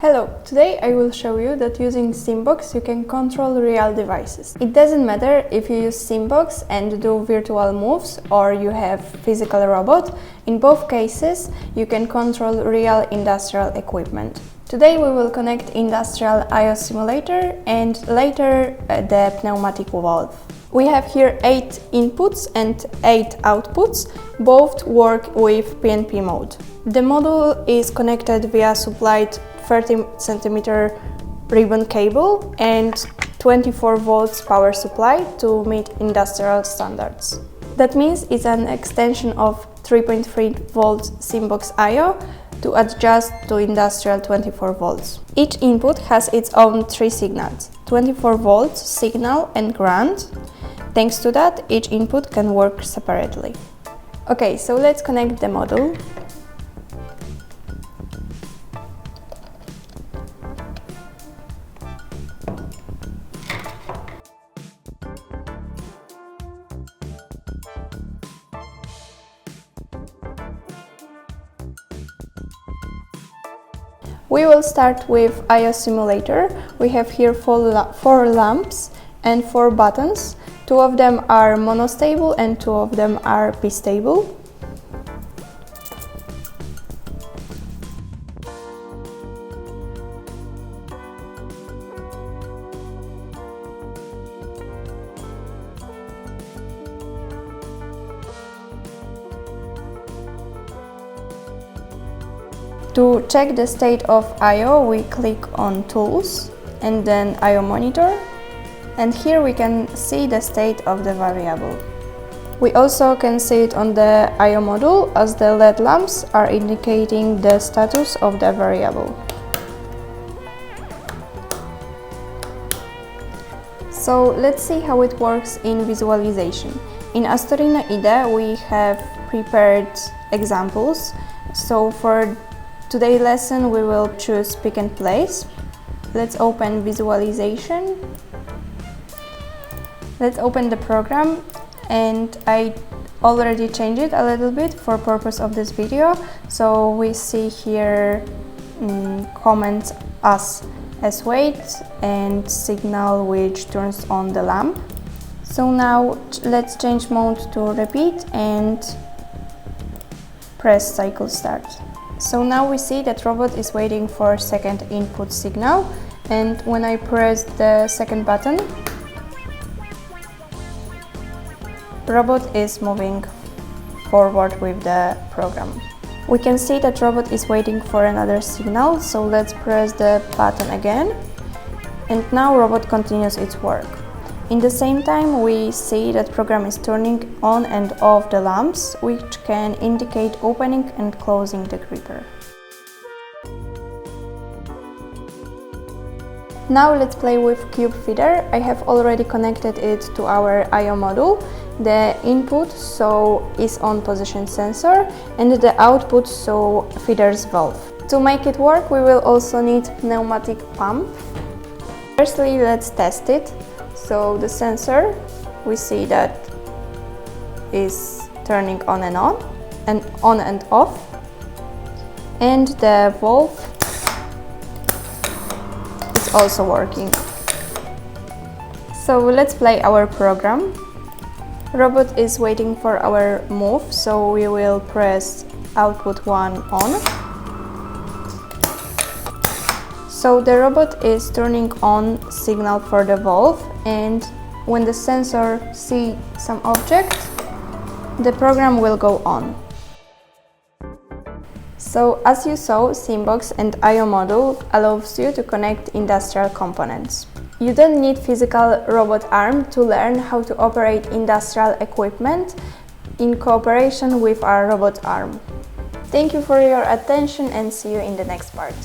Hello, today I will show you that using Simbox you can control real devices. It doesn't matter if you use Simbox and do virtual moves or you have physical robot, in both cases you can control real industrial equipment. Today we will connect industrial I/O simulator and later the pneumatic valve. We have here 8 inputs and 8 outputs, both work with PNP mode. The module is connected via supplied 30 cm ribbon cable and 24 volts power supply to meet industrial standards. That means it's an extension of 3.3 volts Simbox I/O to adjust to industrial 24 volts. Each input has its own 3 signals, 24 volts, signal and ground. Thanks to that, each input can work separately. Okay, so let's connect the module. We will start with I/O simulator. We have here 4 lamps and 4 buttons. 2 of them are monostable and 2 of them are bistable. To check the state of I/O, we click on Tools and then I/O Monitor, and here we can see the state of the variable. We also can see it on the I/O module as the LED lamps are indicating the status of the variable. So let's see how it works in visualization. In Astorino IDE we have prepared examples. So for today's lesson we will choose pick and place. Let's open visualization. Let's open the program, and I already changed it a little bit for purpose of this video. So we see here comments as wait and signal which turns on the lamp. So now let's change mode to repeat and press cycle start. So now we see that robot is waiting for second input signal, and when I press the second button, robot is moving forward with the program. We can see that robot is waiting for another signal, so let's press the button again, and now robot continues its work. In the same time, we see that program is turning on and off the lamps, which can indicate opening and closing the gripper. Now let's play with cube feeder. I have already connected it to our I/O module. The input is on position sensor and the output feeder's valve. To make it work, we will also need pneumatic pump. Firstly, let's test it. So the sensor, we see that is turning on and off, and the valve is also working. So let's play our program. Robot is waiting for our move, so we will press output 1 on. So the robot is turning on signal for the valve, and when the sensor sees some object, the program will go on. So as you saw, Simbox and I/O module allows you to connect industrial components. You don't need physical robot arm to learn how to operate industrial equipment in cooperation with our robot arm. Thank you for your attention and see you in the next part.